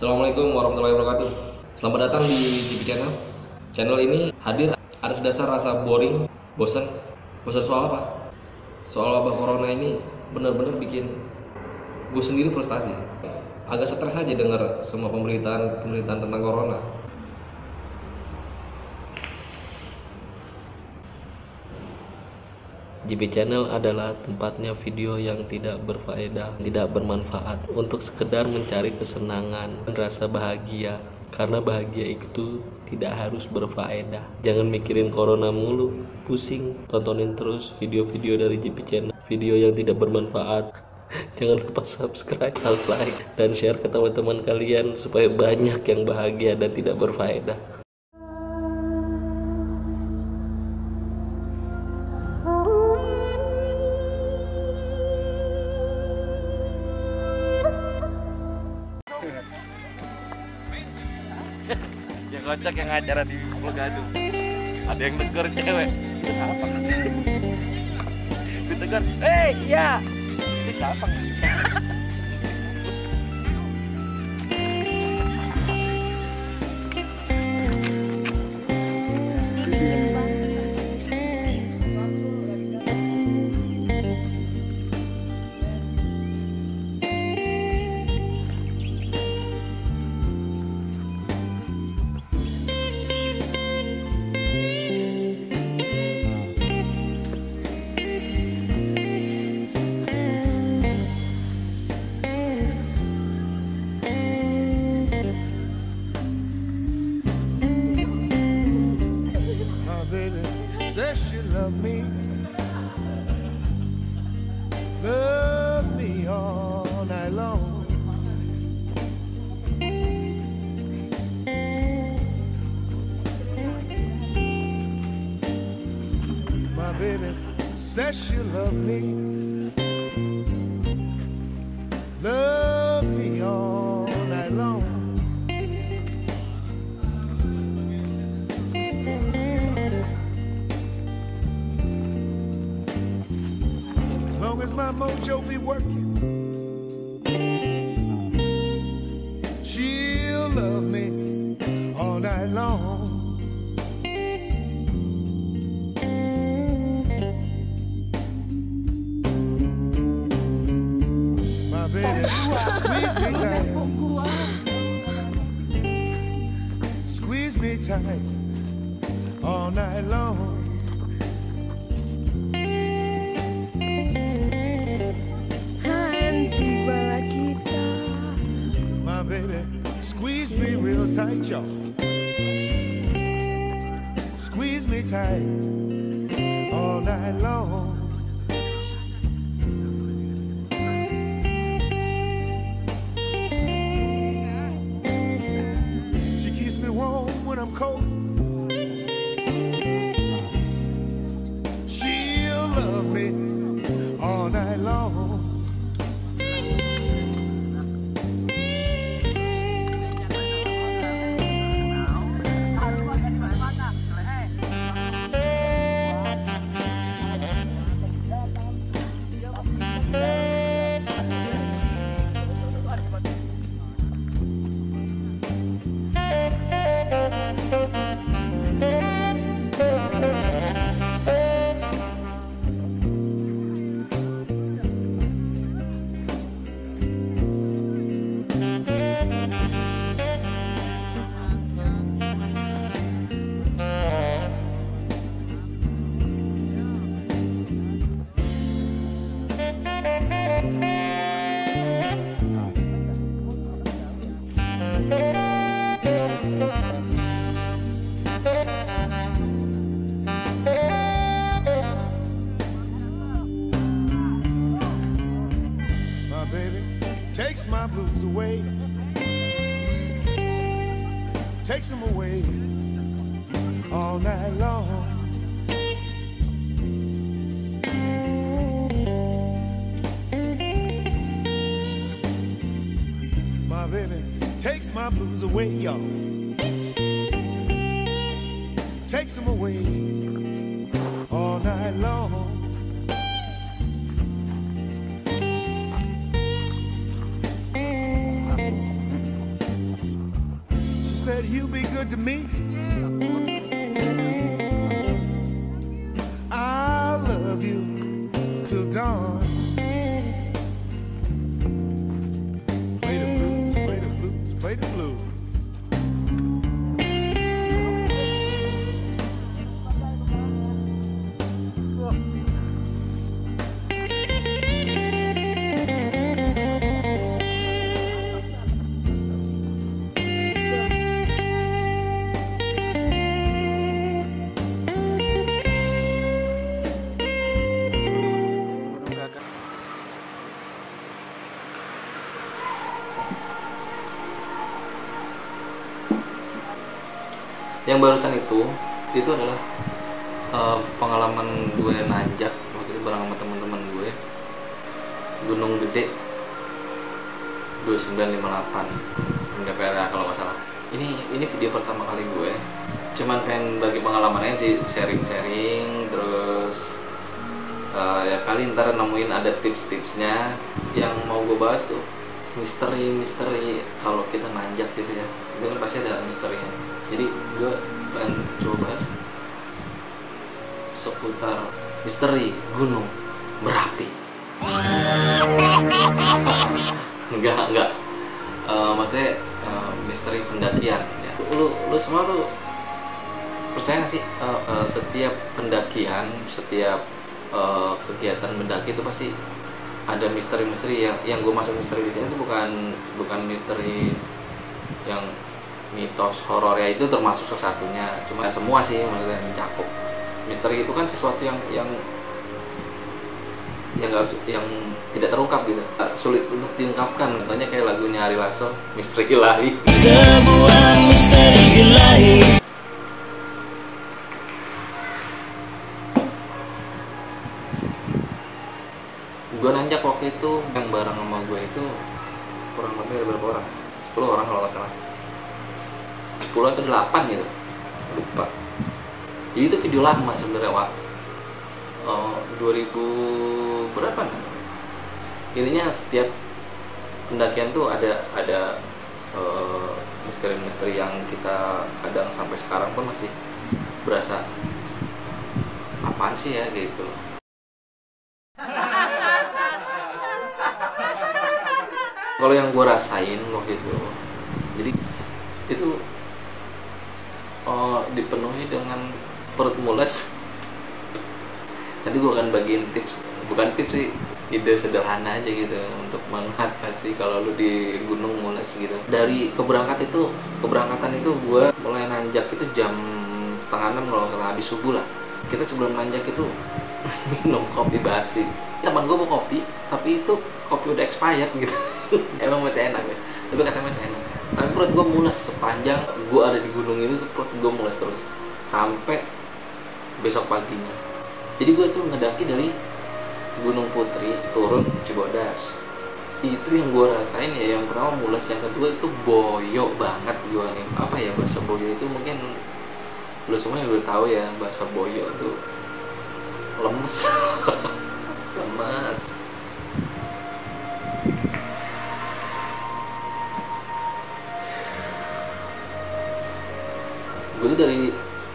Assalamualaikum warahmatullahi wabarakatuh. Selamat datang di GP Channel. Channel ini hadir atas dasar rasa boring, bosan soal apa? Soal wabah corona ini benar-benar bikin gue sendiri frustasi. Agak stres aja dengar semua pemberitaan tentang corona. GP Channel adalah tempatnya video yang tidak berfaedah, tidak bermanfaat, untuk sekedar mencari kesenangan dan rasa bahagia. Karena bahagia itu tidak harus berfaedah. Jangan mikirin corona mulu, pusing. Tontonin terus video-video dari GP Channel, video yang tidak bermanfaat. Jangan lupa subscribe, like, dan share ke teman-teman kalian supaya banyak yang bahagia dan tidak berfaedah. Yang kocak yang acara di Pulau Gadung, ada yang negur cewek, itu siapa kan? Ditegur, iya, itu siapa kan? Says she love me all night long. My baby says she love me all night long. Long as my mojo be working, she'll love me all night long. My baby, squeeze me tight, squeeze me tight all night long. Baby, squeeze me real tight, y'all. Squeeze me tight all night long. She keeps me warm when I'm cold. She'll love me all night long. My baby takes my blues away, takes them away all night long. My baby takes my blues away, y'all. Takes them away all night long. said he'll be good to me. I'll love you till dawn. Play the blues, play the blues, play the blues. Yang barusan itu adalah pengalaman gue nanjak waktu itu bareng sama teman-teman gue, Gunung Gede 2958 MDPR kalau nggak salah. Ini video pertama kali gue, cuman pengen bagi pengalamannya sih, sharing-sharing, terus ya kali ntar nemuin ada tips-tipsnya. Yang mau gue bahas tuh misteri kalau kita nanjak gitu ya, itu kan pasti ada misterinya. Jadi gue pengen coba bahas seputar misteri gunung berapi. Enggak. Maksudnya misteri pendakian ya. Lu semua tuh percaya nggak sih setiap pendakian, setiap kegiatan mendaki itu pasti ada misteri-misteri yang gue masuk misteri di sini itu bukan misteri yang mitos horor ya, itu termasuk salah satunya, cuma semua sih maksudnya mencakup. Misteri itu kan sesuatu yang tidak terungkap gitu, sulit untuk diungkapkan. Contohnya kayak lagunya Ari Lasso, Misteri Ilahi. Sebuah misteri ilahi. Gue nanjak waktu itu yang bareng sama gue itu kurang lebih ada berapa orang? 10 orang kalau nggak salah. 10 atau 8 gitu, lupa. Jadi itu video lama sebenarnya, Wak. 2000 berapa nih? Intinya setiap pendakian tuh ada misteri-misteri yang kita kadang sampai sekarang pun masih berasa apaan sih ya gitu. Kalau yang gue rasain waktu itu, jadi itu dipenuhi dengan perut mules. Nanti gue akan bagiin tips, bukan tips sih, ide sederhana aja gitu untuk mengatasi kalau lu di gunung mules gitu. Dari keberangkatan itu gue mulai nanjak itu jam 5:30 kalau habis subuh lah. Kita sebelum nanjak itu minum kopi basi. Teman gue mau kopi, tapi itu kopi udah expired gitu. Emang masih enak ya, tapi katanya masih enak. Tapi perut gue mules sepanjang gue ada di gunung itu, perut gue mules terus sampai besok paginya. Jadi gue tuh ngedaki dari Gunung Putri turun Cibodas. Itu yang gue rasain ya, yang pertama mules, yang kedua itu boyo banget gue. Apa ya bahasa boyo itu, mungkin lu semua yang udah tahu ya bahasa boyo tuh lemes. Lemes. Gue tuh dari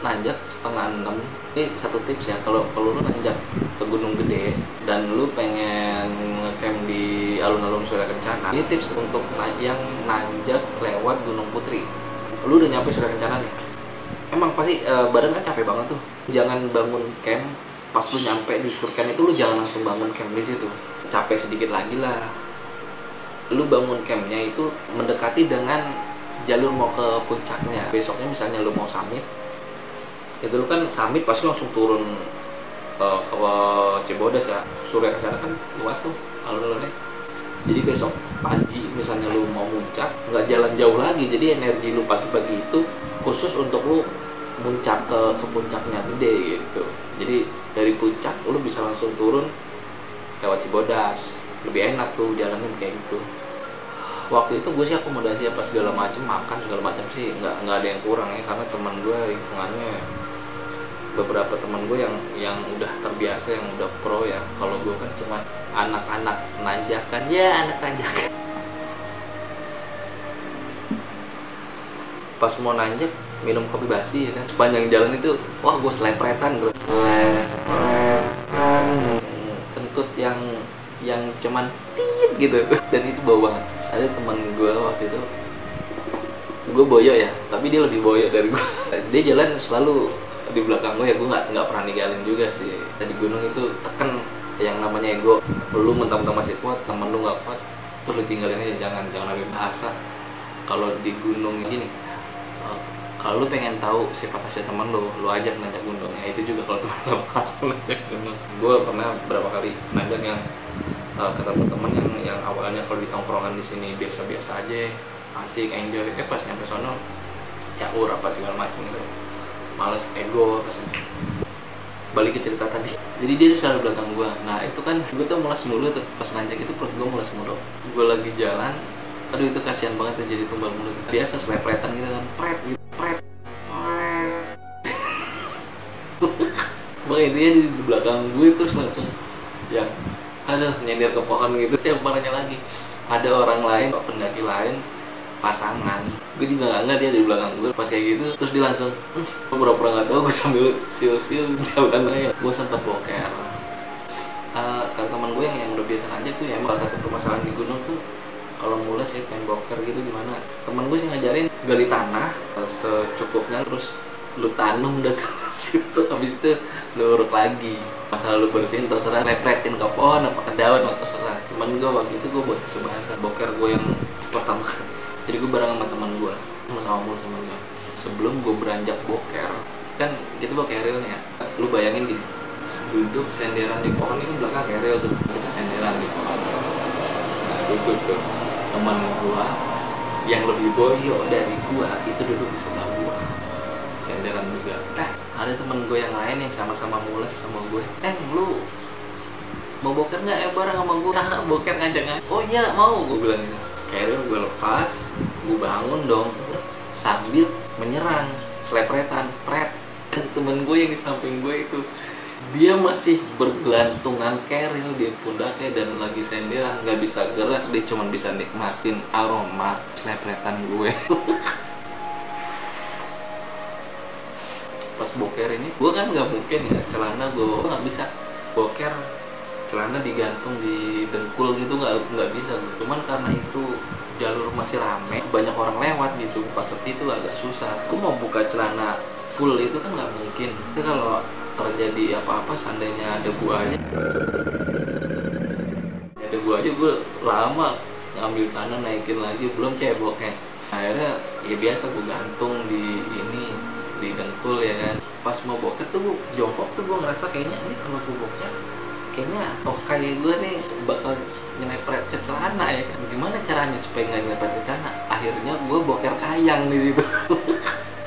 nanjak 5:30. Ini satu tips ya, kalau lu nanjak ke Gunung Gede dan lu pengen ngecamp di alun-alun Surya Kencana, ini tips untuk yang nanjak lewat Gunung Putri. Lu udah nyampe Surya Kencana nih, emang pasti badan kan capek banget tuh. Jangan bangun camp pas lu nyampe di Surken itu, lu jangan langsung bangun camp di situ. Capek sedikit lagi lah. Lu bangun campnya itu mendekati dengan jalur mau ke puncaknya. Besoknya misalnya lu mau summit, itu lu kan summit pasti langsung turun ke Cibodas ya. Surya Kencana kan luas tuh alun-alunnya. Jadi besok pagi misalnya lu mau muncak, nggak jalan jauh lagi. Jadi energi lu pagi-pagi itu khusus untuk lu muncak ke puncaknya Gede gitu. Jadi dari puncak lu bisa langsung turun lewat Cibodas. Lebih enak tuh jalannya kayak gitu. Waktu itu gue sih akomodasi apa segala macam, makan segala macam sih nggak ada yang kurang ya, karena teman gue hitungannya beberapa teman gue yang udah terbiasa, yang udah pro ya. Kalau gue kan cuma anak-anak nanjakan ya, anak nanjakan. pas mau nanjak minum kopi basi ya kan, sepanjang jalan itu wah gue selepretan terus kentut yang cuman tit gitu dan itu bau banget. Ada teman gue waktu itu, gue boyo ya, tapi dia lebih boyo dari gue. Dia jalan selalu di belakang gue ya, gue nggak pernah ninggalin juga sih. Di gunung itu teken yang namanya ego, lu mentang-mentang masih kuat, temen lu nggak kuat, terus lu tinggalin aja. Jangan ambil bahasa. Kalau di gunung gini, kalau lu pengen tahu sifat asli temen lu ajak nanjak gunung. Ya itu juga kalau temen lu mau nanjak gunung. Gue pernah berapa kali nanjak yang ketemu temen yang awalnya kalau di tongkrongan di sini biasa-biasa aja, asik, enjoy. Pas nyampe sono caur apa segala macam gitu, males, ego. Pas balik ke cerita tadi, jadi dia selalu belakang gue. Nah itu kan gue tuh mulas mulu tuh pas nanjak itu, perut gue mulas mulu. Gue lagi jalan, aduh itu kasihan banget tuh, jadi tumbal mulut. Biasa selepretan gitu kan, pret gitu, pret. Makanya dia di belakang gue terus langsung yang aduh nyender ke pohon gitu. Yang parahnya lagi, ada orang lain, pendaki lain, pasangan. Gue juga nggak dia di belakang gue pas kayak gitu. Terus dia langsung pura-pura nggak tahu, gue sambil siul-siul jalan aja. Gue sempat boker. Kata teman gue yang udah biasa aja tuh ya, emang salah satu permasalahan di gunung tuh kalau mules ya pengen boker gitu gimana. Temen gue sih ngajarin gali tanah secukupnya, terus lu tanam udah tuh situ, habis itu lu uruk lagi. Masalah lu bersihin terserah, lepretin ke pohon apa ke daun apa terserah. Temen gue waktu itu gue buat kesebahasa boker gue yang pertama. Jadi gue bareng sama teman gue, sama gue. Sebelum gue beranjak boker, kan kita bawa keril nih ya. Lu bayangin gini, duduk senderan di pohon, ini belakang keril tuh, kita senderan di pohon. Nah duduk tuh teman gue yang lebih boyo dari gue itu duduk di sebelah gue, senderan juga. Ada teman gue yang lain yang sama-sama mules sama gue. Lu mau boker nggak ya bareng sama gue? Nah boker ngajak. Oh iya mau, gue bilang gitu. Keril gue lepas, gue bangun dong sambil menyerang, selepretan, pret. Dan temen gue yang di samping gue itu, dia masih bergelantungan keril di pundaknya dan lagi senderan, nggak bisa gerak, dia cuma bisa nikmatin aroma selepretan gue. Pas boker ini, gue kan nggak mungkin ya celana gue nggak bisa boker celana digantung di dengkul gitu, nggak bisa. Cuman karena itu jalur masih rame, banyak orang lewat gitu, pas sepi itu agak susah. Gue mau buka celana full itu kan nggak mungkin. Tapi kalau terjadi apa-apa seandainya ada buahnya, gue lama ngambil kanan naikin lagi, belum ceboknya. Akhirnya ya biasa gue gantung di dengkul ya kan. Pas mau boker tuh gue jongkok tuh, gue ngerasa kayaknya ini kalau gue boker kayaknya tokai gue nih bakal nyelepret ke celana ya kan. Gimana caranya supaya nggak nyelepret ke celana? Akhirnya gue boker kayang di situ.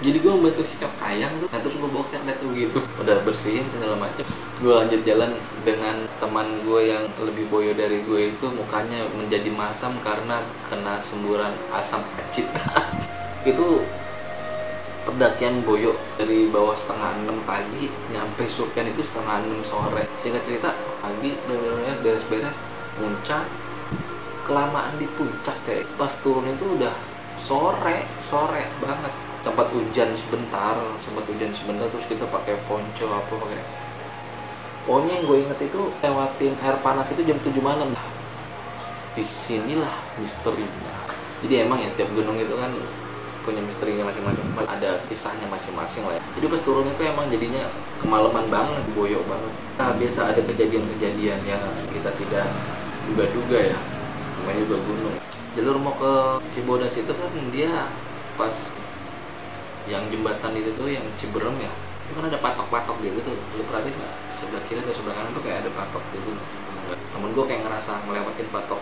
Jadi gue membentuk sikap kayang tuh, nah terus gue boker deh tuh gitu. Udah bersihin segala macem, gue lanjut jalan dengan teman gue yang lebih boyo dari gue itu, mukanya menjadi masam karena kena semburan asam acita. Itu pendakian boyo dari bawah 5:30 pagi nyampe Surken itu 5:30 sore. Singkat cerita, pagi bener-bener beres-beres, puncak, kelamaan di puncak kayak pas turun itu udah sore banget. Sempat hujan sebentar, terus kita pakai ponco pakai. Pokoknya yang gue inget itu lewatin air panas itu jam 7 malam. Disinilah misterinya. Jadi emang ya tiap gunung itu kan punya misterinya masing-masing, ada kisahnya masing-masing lah ya. Jadi pas turun itu emang jadinya kemalaman banget, boyo banget. Nah biasa ada kejadian-kejadian yang kita tidak duga-duga ya, namanya juga gunung. Jalur mau ke Cibodas itu kan dia pas yang jembatan itu tuh yang Ciberem ya, itu kan ada patok-patok gitu tuh. Lu perhatiin nggak, sebelah kiri atau sebelah kanan tuh kayak ada patok gitu. Temen gue kayak ngerasa ngelewatin patok,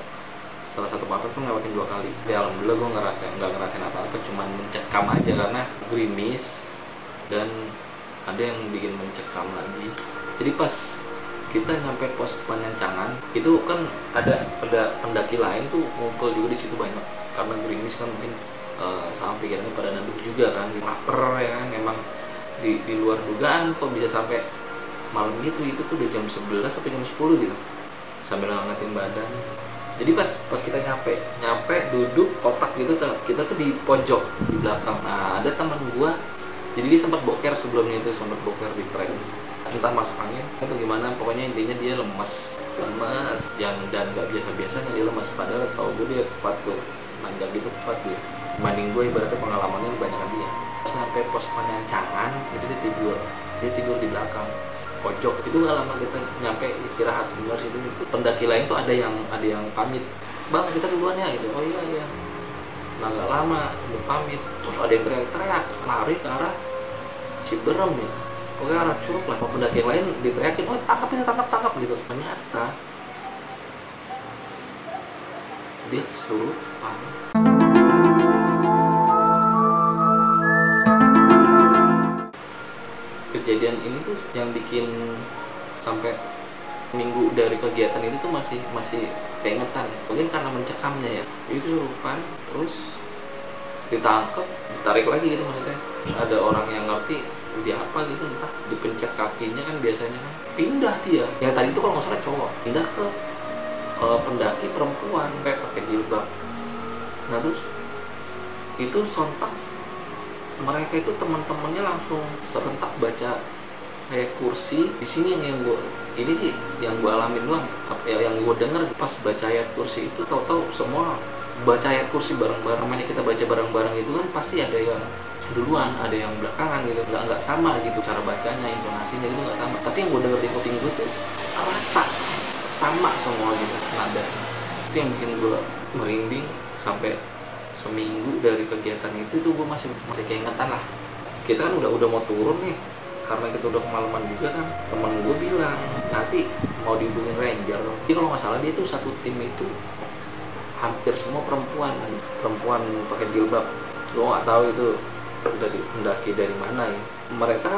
salah satu patok tuh ngelewatin 2 kali. Ya alhamdulillah gue nggak ngerasain apa-apa, cuman mencekam aja karena gerimis dan ada yang bikin mencekam lagi. Jadi pas kita nyampe pos penyencangan itu kan ada pendaki lain tuh ngumpul juga di situ banyak, karena gerimis kan mungkin sama pikirannya pada nanduh juga kan, lapar ya kan. Emang di luar dugaan kok bisa sampai malam itu tuh udah jam 11 sampai jam 10 gitu, sambil ngangetin badan Jadi pas kita nyampe duduk kotak gitu, kita tuh di pojok di belakang. Nah ada teman gua, jadi dia sempat boker sebelumnya, itu sempat boker di prank, entah masuk angin atau gimana, pokoknya intinya dia lemes yang dan nggak biasanya dia lemes, padahal setahu gue dia kuat tuh, manjang gitu kuat dia, dibanding gue ibaratnya pengalamannya kebanyakan dia. Sampai pos penyancangan itu dia tidur di belakang pojok. Itu gak lama kita nyampe istirahat sebentar situ, pendaki lain tuh ada yang pamit, bang kita duluan ya gitu. Oh iya. Nah gak lama udah pamit, terus ada yang teriak-teriak lari ke arah Ciberem ya, oke arah Curug lah. Pendaki yang lain diteriakin, oh tangkap gitu. Ternyata dia kesurupan. Kejadian ini tuh yang bikin sampai minggu dari kegiatan itu tuh masih keingetan. Mungkin karena mencekamnya ya, itu kesurupan terus ditangkap, ditarik lagi gitu maksudnya. Ada orang yang ngerti dia apa gitu, entah dipencet kakinya kan biasanya kan, pindah dia. Yang tadi itu kalau nggak salah cowok, pindah ke pendaki perempuan kayak pakai jilbab. Nah terus itu sontak mereka itu teman-temannya langsung serentak baca kayak kursi. Di sini yang gue ini sih yang gue alamin doang ya, yang gue denger pas baca ayat kursi itu tahu-tahu semua baca ayat kursi bareng-bareng. Namanya kita baca bareng-bareng itu kan pasti ada yang duluan, ada yang belakangan gitu, nggak sama gitu cara bacanya, intonasinya itu nggak sama. Tapi yang gue denger di kuping gue tuh rata, sama semua gitu nada. Itu yang bikin gue merinding sampai seminggu dari kegiatan itu tuh gue masih keingetan lah. Kita kan udah mau turun nih, karena kita udah kemalaman juga kan. Temen gue bilang nanti mau dihubungin ranger. Jadi kalau nggak salah dia tuh satu tim itu hampir semua perempuan pakai jilbab. Gue nggak tahu itu dari pendaki dari mana ya. Mereka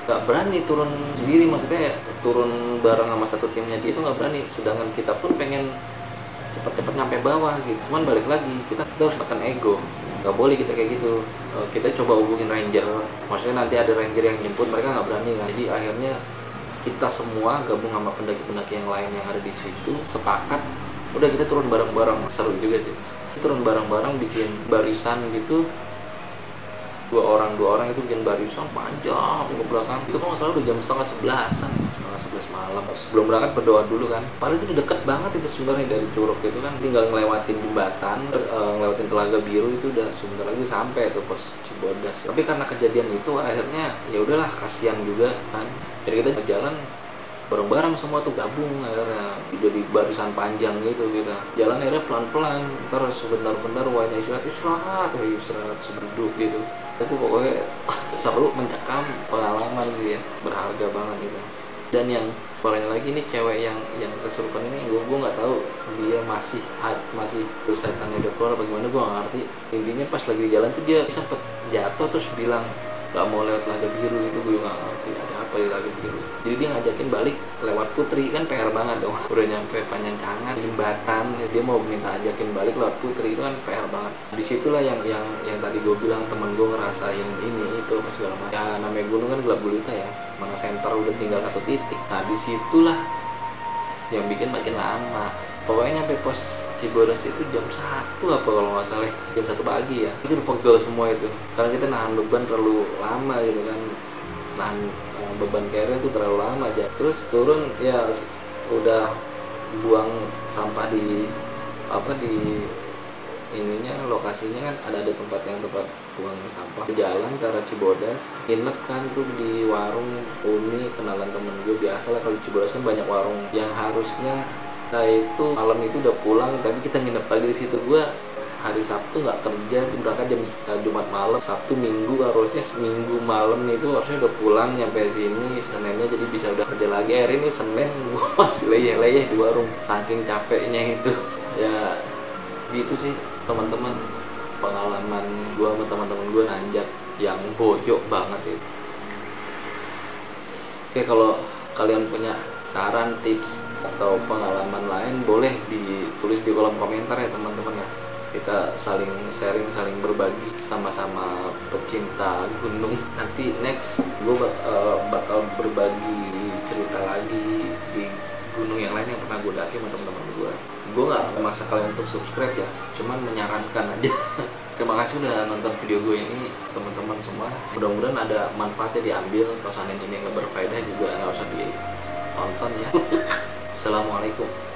nggak berani turun sendiri, maksudnya ya, turun bareng sama satu timnya dia itu nggak berani. Sedangkan kita pun pengen cepet-cepet nyampe bawah gitu, cuman balik lagi kita harus makan ego, nggak boleh kita kayak gitu. Kita coba hubungin ranger, maksudnya nanti ada ranger yang jemput, mereka nggak berani kan. Jadi akhirnya kita semua gabung sama pendaki-pendaki yang lain yang ada di situ, sepakat udah kita turun bareng-bareng. Seru juga sih, kita turun bareng-bareng bikin barisan gitu, dua orang itu bikin barisan panjang ke belakang. Itu kalau nggak salah udah jam setengah 11 malam. Sebelum berangkat berdoa dulu kan. Padahal itu deket banget itu sebenarnya dari Curug itu kan, tinggal ngelewatin jembatan, ngelewatin Telaga Biru itu udah sebentar lagi sampai tuh pos Cibodas. Tapi karena kejadian itu akhirnya ya udahlah, kasihan juga kan. Jadi kita jalan bareng-bareng semua tuh, gabung akhirnya jadi barisan panjang gitu. Kita jalan akhirnya pelan-pelan, terus sebentar-bentar wajahnya istirahat duduk gitu. Itu pokoknya seru, mencekam, pengalaman sih ya, berharga banget gitu. Dan yang parahnya lagi nih, cewek yang kesurupan ini gue nggak tahu dia masih terus setannya udah keluar apa gimana, gue nggak ngerti. Intinya pas lagi di jalan tuh dia sempet jatuh terus bilang nggak mau lewat Telaga Biru. Itu gue nggak ngerti ada apa di Telaga Biru. Jadi dia ngajakin balik lewat Putri, kan PR banget dong. Udah nyampe Panjancangan, jembatan, dia mau minta ajakin balik lewat Putri, itu kan PR banget. Disitulah yang tadi gue bilang, temen gue ngerasain ini itu apa segala macam. Ya namanya gunung kan gelap gulita ya, mana center udah tinggal satu titik. Nah disitulah yang bikin makin lama. Pokoknya nyampe pos Cibodas itu jam 1 apa kalau nggak salah, jam 1 pagi ya. Itu udah pegel semua itu, karena kita nahan beban terlalu lama gitu kan. Nahan beban carry itu terlalu lama aja. Terus turun ya udah buang sampah di ininya, lokasinya kan ada tempat buang sampah. Jalan ke arah Cibodas, nginep kan tuh di warung Uni, kenalan temen gue. Biasa lah kalau di Cibodas kan banyak warung yang harusnya itu malam itu udah pulang, tapi kita nginep lagi di situ. Gue hari Sabtu nggak kerja, berangkat jam Jumat malam, Sabtu Minggu harusnya Minggu malam itu harusnya udah pulang nyampe sini Seninnya, jadi bisa udah kerja lagi. Hari ini Senin gue masih leyeh di warung saking capeknya itu ya. Gitu sih teman-teman, pengalaman gue sama teman-teman gue nanjak yang boyok banget itu. Oke, kalau kalian punya saran, tips, atau pengalaman lain boleh ditulis di kolom komentar ya teman-teman ya. Kita saling sharing, saling berbagi, sama-sama pecinta gunung. Nanti next gue bakal berbagi cerita lagi di gunung yang lain yang pernah gue daki sama teman-teman gue nggak memaksa kalian untuk subscribe ya, cuman menyarankan aja. Terima kasih udah nonton video gue ini teman-teman semua. Mudah-mudahan ada manfaatnya diambil. Kalau seandainya ini nggak berfaedah juga nggak usah ditonton ya. Assalamualaikum.